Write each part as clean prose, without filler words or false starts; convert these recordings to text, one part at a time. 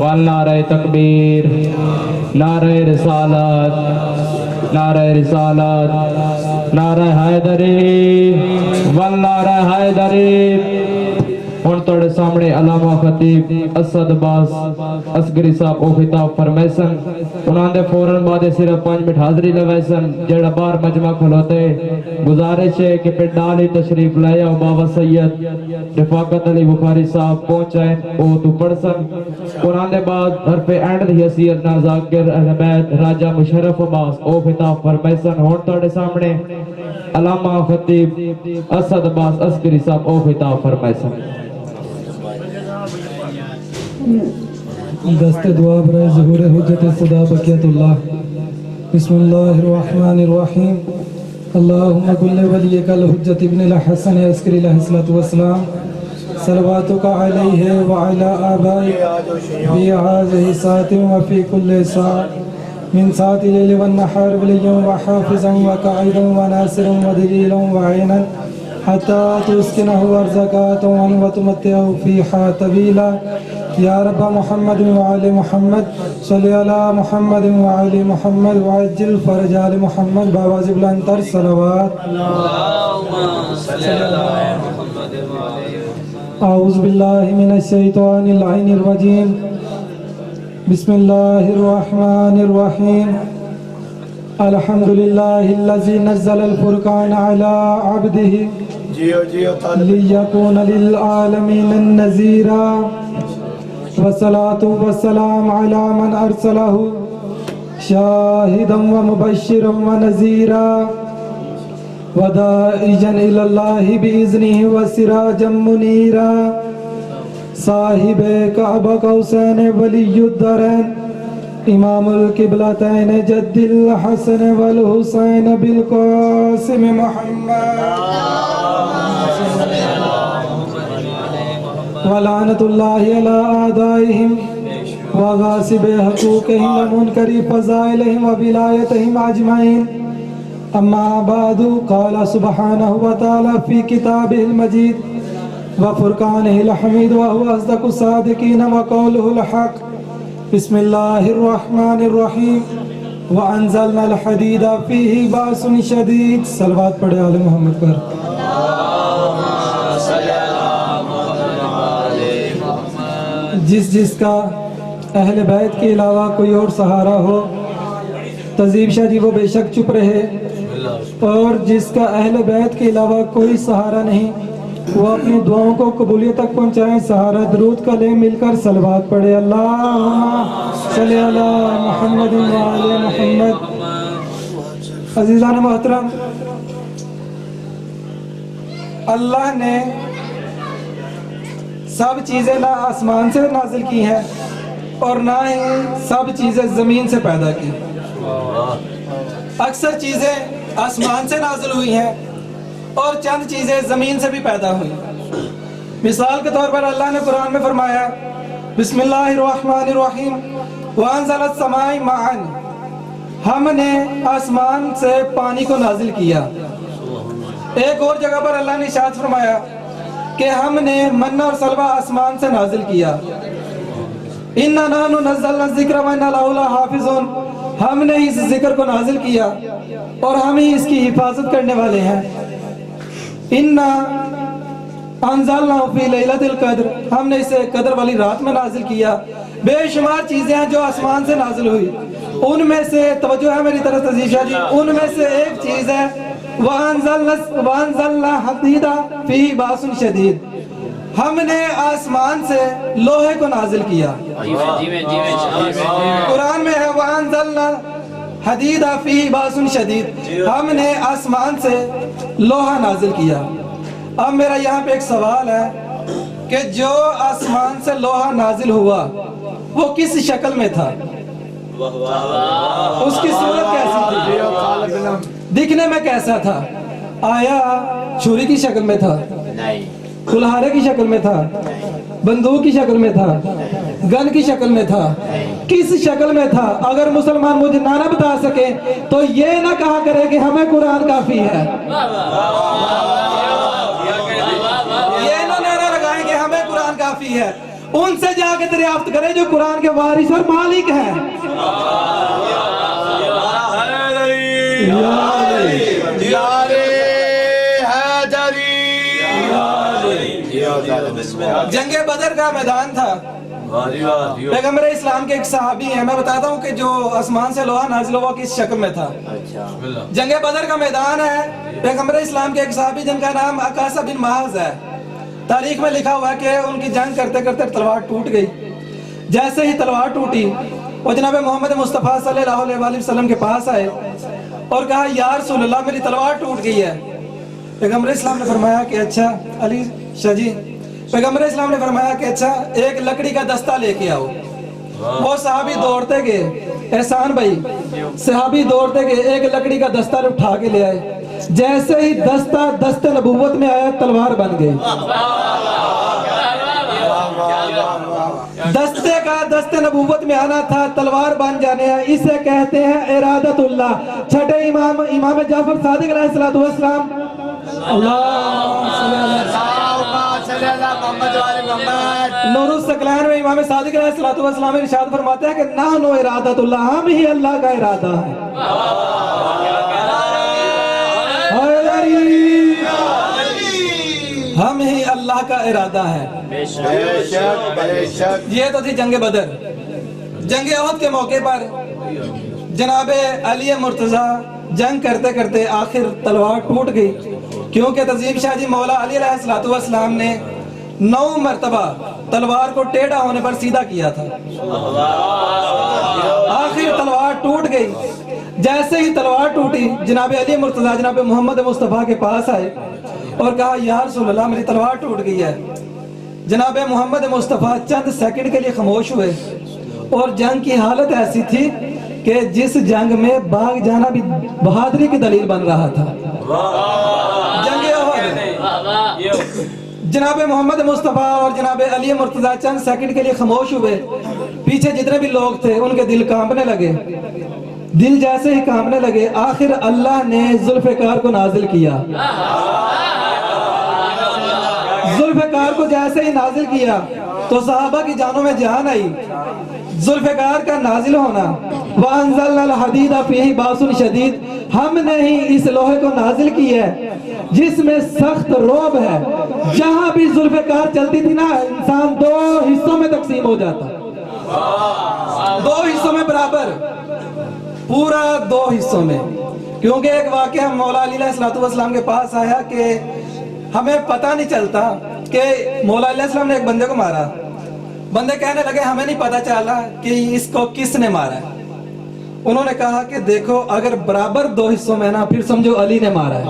والنعرہ تکبیر، نعرہ رسالت، نعرہ رسالت، نعرہ حیدری، والنعرہ حیدری۔ ہن تھوڑے سامنے علامہ خطیب اسد عباس اصغری صاحب او خطاب فرمائسن، انہاں دے فوراً بعد صرف 5 منٹ حاضری لگائسن۔ جڑا بار مجمع کھلوتے گزارش ہے کہ پھر ڈالی تشریف لائے اور بابا سید رفاقت علی بخاری صاحب پہنچائیں او تو پڑھسن۔ انہاں دے بعد حرف اینڈ دی حیثیت نا ذاکر اہل بیت راجہ مشرف عباس او خطاب فرمائسن۔ ہن تھوڑے سامنے علامہ خطیب اسد عباس اصغری صاحب او خطاب فرمائسن۔ دست دعا برائے ظہور حجت خدا بقیت اللہ۔ بسم اللہ الرحمن الرحیم۔ اللہم کل ولیک الحجت ابن الحسن عسکری علیہ السلام صلواتک علیہ وعلی آبائک فی ہذہ ساعت وفی کل ساعت من ساعت اللیل والنہار ولیا وحافظا وقائدا وناصرا ودلیلا وعینا حتی تسکنہ ارزقات وتمتعہ فیہا طویلا۔ یا رب محمد وعلی محمد صلی علی محمد وعلی محمد وعجل فرج آل محمد باواز بلندتر صلوات۔ اعوذ باللہ من الشیطان اللعین الرجیم۔ بسم اللہ الرحمن الرحیم۔ الحمدللہ الذی نزل الفرقان علی عبدہ لیکون للعالمین النذیرا۔ والصلاة والسلام على من أرسله شاهدا ومبشرا ونذيرا وداعيا إلى الله بإذنه وسراجا منيرا صاحب كعبة قوسين ولي الدارين إمام القبلتين جد الحسن والحسين بالقاسم محمد ولعنت اللہ علی آدائہم وغاصب حقوقہم ومنکر فضائلہم وبلایتہم اجمعین۔ اما بعد قال سبحانہ وتعالی فی کتابہ المجید وفرقانہ الحمید وهو اصدق الصادقین وقولہ الحق۔ بسم اللہ الرحمن الرحیم۔ وانزلنا الحدید فیہ باس شدید۔ صلوات پڑھے آل محمد پر۔ جس کا اہل بیت کے علاوہ کوئی اور سہارا ہو تہذیب شاہ جی وہ بے شک چپ رہے، اور جس کا اہل بیت کے علاوہ کوئی سہارا نہیں وہ اپنی دعاؤں کو قبولیت تک پہنچائیں۔ سہارا درود کا لے مل کر صلوات پڑھے۔ اللہم صلی علی محمد وعلی محمد۔ عزیزان محترم، اللہ نے سب چیزیں نہ آسمان سے نازل کی ہیں اور نہ ہی سب چیزیں زمین سے پیدا کی۔ اکثر چیزیں آسمان سے نازل ہوئی ہیں اور چند چیزیں زمین سے بھی پیدا ہوئی۔ مثال کے طور پر اللہ نے قرآن میں فرمایا بسم اللہ الرحمن الرحیم وانزل السماء ماء، ہم نے آسمان سے پانی کو نازل کیا۔ ایک اور جگہ پر اللہ نے ارشاد فرمایا کہ ہم نے من اور سلوہ آسمان سے نازل کیا۔ اِنَّا نَحْنُ نَزَّلْنَا الذِّكْرَ وَإِنَّا لَهُ لَحَافِظُونَ، ہم نے اس ذکر کو نازل کیا اور ہم ہی اس کی حفاظت کرنے والے ہیں۔ اِنَّا أَنزَلْنَاهُ فِي لَيْلَةِ الْقَدْرِ، ہم نے اسے قدر والی رات میں نازل کیا۔ بے شمار چیزیں ہیں جو آسمان سے نازل ہوئی، ان میں سے توجہ ہے میری طرف تہذیب شاہ جی، ان میں سے ایک چیز ہے وَأَنزَلْنَا حَدِيدًا فِيهِ بَأْسٌ شَدِيدٌ، ہم نے آسمان سے لوہے کو نازل کیا۔ قرآن میں ہے وَأَنزَلْنَا حَدِيدًا فِيهِ بَأْسٌ شَدِيدٌ، ہم نے آسمان سے لوہا نازل کیا۔ اب میرا یہاں پہ ایک سوال ہے کہ جو آسمان سے لوہا نازل ہوا وہ کس شکل میں تھا؟ اس کی صورت کیسی تھی؟ دکھنے میں کیسا تھا؟ آیا چھری کی شکل میں تھا؟ کلہارے کی شکل میں تھا؟ بندوق کی شکل میں تھا؟ گن کی شکل میں تھا؟ کس شکل میں تھا؟ اگر مسلمان مجھے نہ بتا سکے تو یہ نہ کہا کرے کہ ہمیں قرآن کافی ہے، یہ نہ نعرہ لگائیں کہ ہمیں قرآن کافی ہے۔ ان سے جا کے دریافت کرے جو قرآن کے وارث اور مالک ہیں. جنگ بدر کا میدان تھا. پیغمبر اسلام کے ایک صحابی ہیں, میں بتاتا ہوں کہ جو آسمان سے لوہا نازل ہوا کس شکل میں تھا. جنگ بدر کا میدان ہے. پیغمبر اسلام کے ایک صحابی جن کا نام عکاشہ بن معاذ ہے, تاریخ میں لکھا ہوا ہے کہ ان کی جنگ کرتے کرتے تلوار ٹوٹ گئی. جیسے ہی تلوار ٹوٹی وہ جناب محمد مصطفیٰ صلی اللہ علیہ وآلہ وسلم کے پاس آئے اور کہا یا رسول اللہ میری تلوار ٹوٹ گئی ہے. پیغمبر اسلام نے فرمایا کہ اچھا علی شاہ جی, پیغمبر اسلام نے فرمایا کہ اچھا ایک لکڑی کا دستہ لے کے آؤ. وہ صحابی دوڑتے گئے, احسان بھائی صحابی دوڑتے گئے, ایک لکڑی کا دستہ اٹھا کے لے آئے. جیسے ہی دستہ دست نبوت میں آیا تلوار بن گئی. دستے کا دست نبوت میں آنا تھا, تلوار بن جانے ہے. اسے کہتے ہیں ارادت اللہ. چھٹے امام جعفر صادق علیہ السلام نور الثقلین میں امام صادق علیہ السلام ارشاد فرماتے ہیں کہ نحن ارادت اللہ, ہم ہی اللہ کا ارادہ ہے. ہم ہی اللہ کا ارادہ ہے. یہ تو تھی جنگ بدر. جنگ احد کے موقع پر جناب علی مرتضیٰ جنگ کرتے کرتے آخر تلوار ٹوٹ گئی, کیونکہ تعظیم شاہ جی مولا علی علیہ السلام نے 9 مرتبہ تلوار کو ٹیڑھا ہونے پر سیدھا کیا تھا. آخر تلوار ٹوٹ گئی. جیسے ہی تلوار ٹوٹی جناب علی مرتضیٰ جناب محمد مصطفیٰ کے پاس آئے اور کہا یا رسول اللہ میری تلوار ٹوٹ گئی ہے. جناب محمد مصطفیٰ چند سیکنڈ کے لیے خاموش ہوئے اور جنگ کی حالت ایسی تھی کہ جس جنگ میں بھاگ جانا بھی بہادری کی دلیل بن رہا تھا. جنگ احد. جناب محمد مصطفیٰ اور جناب علی مرتضیٰ چند سیکنڈ کے لیے خاموش ہوئے. پیچھے جتنے بھی لوگ تھے ان کے دل کانپنے لگے. دل جیسے ہی کانپنے لگے آخر اللہ نے ذوالفقار کو نازل کیا. ذوالفقار کو جیسے ہی نازل کیا تو صحابہ کی جانوں میں جان آئی. ذوالفقار کا نازل ہونا, وَأَنزَلْنَا الْحَدِيدَ فِيهِ بَأْسٌ شَدِيدٌ, ہم نے ہی اس لوہے کو نازل کی ہے جس میں سخت روب ہے. جہاں بھی ذوالفقار چلتی تھی نا انسان 2 حصوں میں تقسیم ہو جاتا, 2 حصوں میں برابر, پورا 2 حصوں میں. کیونکہ ایک واقعہ مولا علی علیہ السلام کے پاس آیا کہ ہمیں پتہ نہیں چلتا کہ مولا علیہ السلام نے ایک بندے کو مارا. بندے کہنے لگے ہمیں نہیں پتہ چلا کہ اس کو کس نے مارا ہے. انہوں نے کہا کہ دیکھو اگر برابر 2 حصوں میں نا پھر سمجھو علی نے مارا ہے,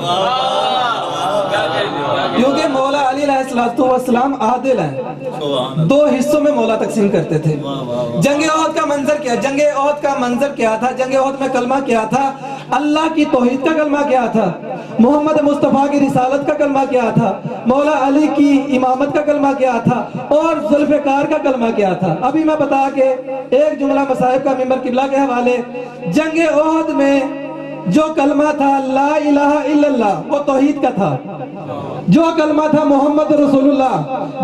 کیونکہ مولا علی علیہ السلام عادل ہیں. 2 حصوں میں مولا تقسیم کرتے تھے. جنگ احد کا منظر کیا, جنگ احد کا منظر کیا تھا؟ جنگ احد میں کلمہ کیا تھا؟ اللہ کی توحید کا کلمہ کیا تھا؟ محمد مصطفیٰ کی رسالت کا کلمہ کیا تھا؟ مولا علی کی امامت کا کلمہ کیا تھا؟ اور ذوالفقار کا کلمہ کیا تھا؟ ابھی میں بتا کے ایک جملہ مصاحب کا ممبر قبلہ کے حوالے. جنگ احد میں جو کلمہ تھا لا الہ الا اللہ وہ توحید کا تھا. جو کلمہ تھا محمد رسول اللہ,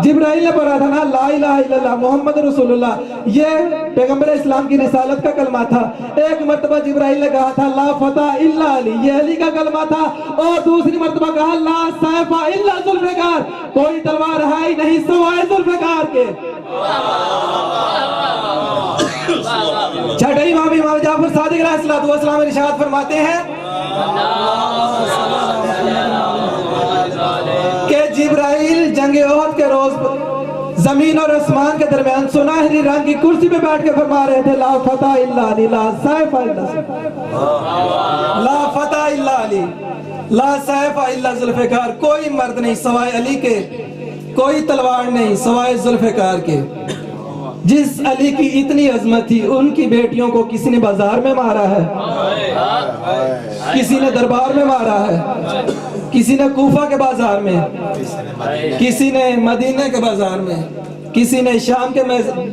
جبرائیل نے پڑھا تھا نا لا الہ الا اللہ محمد رسول اللہ, یہ پیغمبر اسلام کی رسالت کا کلمہ تھا. ایک مرتبہ جبرائیل نے کہا تھا لا فتح الا علی, یہ علی کا کلمہ تھا. اور دوسری مرتبہ کہا لا سیف الا ذوالفقار, کوئی تلوار ہے ہی نہیں سوائے ذوالفقار کے. چھٹے امام جعفر صادق علیہ السلام ارشاد فرماتے ہیں کہ جبرائیل جنگ احد کے روز زمین اور آسمان کے درمیان سنہری رنگ کی کرسی پہ بیٹھ کے فرما رہے تھے لا فتح الا علی, لا سیف الا, لا فتح الا علی, لا سیف الا ذوالفقار. کوئی مرد نہیں سوائے علی کے, کوئی تلوار نہیں سوائے ذوالفقار کے. جس علی کی اتنی عظمت تھی ان کی بیٹیوں کو کسی نے بازار میں مارا ہے, کسی نے دربار میں مارا ہے, کسی نے کوفہ کے بازار میں, کسی نے مدینے کے بازار میں, کسی نے شام کے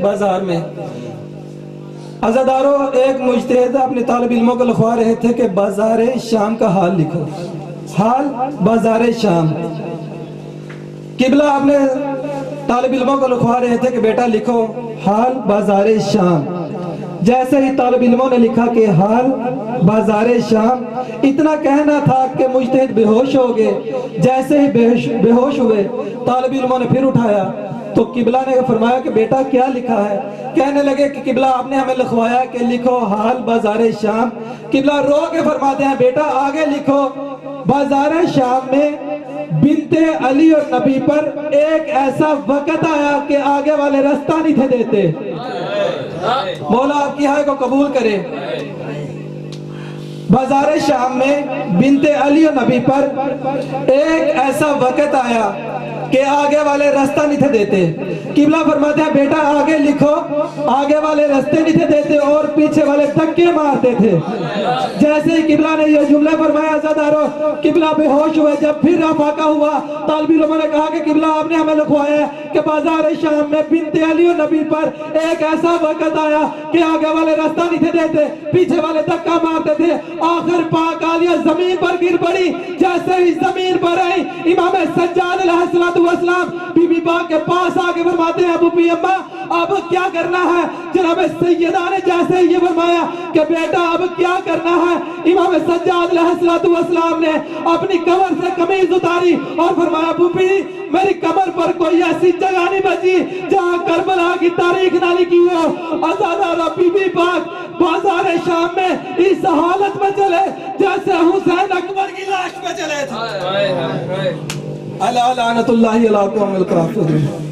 بازار میں. عزادارو ایک مجتہد اپنے طالب علموں کو لکھوا رہے تھے کہ بازار شام کا حال لکھو, حال بازار شام. قبلہ آپ نے طالب علموں کو لکھوا رہے تھے کہ بیٹا لکھو حال بازار شام. جیسے ہی طالب علموں نے لکھا کہ حال بازار شام، اتنا کہنا تھا کہ مجتہد بے ہوش ہو گئے. جیسے ہی بے ہوش ہوئے طالب علموں نے پھر اٹھایا تو قبلہ نے فرمایا کہ بیٹا کیا لکھا ہے؟ کہنے لگے کہ قبلہ آپ نے ہمیں لکھوایا کہ لکھو حال بازار شام. قبلہ رو کے فرماتے ہیں بیٹا آگے لکھو بازار شام میں بنت علی اور نبی پر ایک ایسا وقت آیا کہ آگے والے رستہ نہیں تھے دیتے. مولا آپ کی ہائے کو قبول کرے. بازار شام میں بنت علی اور نبی پر ایک ایسا وقت آیا کہ آگے والے رستہ نہیں تھے دیتے. قبلہ فرماتے ہیں بیٹا آگے لکھو آگے والے رستے نہیں تھے دیتے اور پیچھے والے دھکے مارتے تھے. جیسے ہی قبلہ نے یہ جملہ فرمایا عزادارو قبلہ بے ہوش ہوئے. جب پھر افاقہ ہوا طالب علموں نے کہا کہ قبلہ آپ نے ہمیں لکھوایا ہے کہ بازار شام میں بنت علی اور نبی پر ایک ایسا وقت آیا کہ آگے والے رستہ نہیں تھے دیتے پیچھے والے دھکا مارتے تھے. آخر پاک آلیہ زمین پر گر پڑی. جیسے ہی زمین پر آئی امام سجاد علیہ السلام بی بی پاک کے پاس آگے فرماتے ہیں ابو پی اماں اب کیا کرنا ہے؟ جناب سیدہ نے جیسے یہ فرمایا کہ بیٹا اب کیا کرنا ہے؟ امام سجاد علیہ السلام نے اپنی کمر سے قمیض اتاری اور فرمایا ابو پی میری کمر پر کوئی ایسی جگہ نہیں بچی جہاں کربلا کی تاریخ نہ لکھی ہو. عزادارہ بی بی پاک بازار شام میں اس حالت میں چلے جیسے حسین اکبر کی لاش میں چلے تھے. اللہ لعنت اللہ علی القوم الکافرین.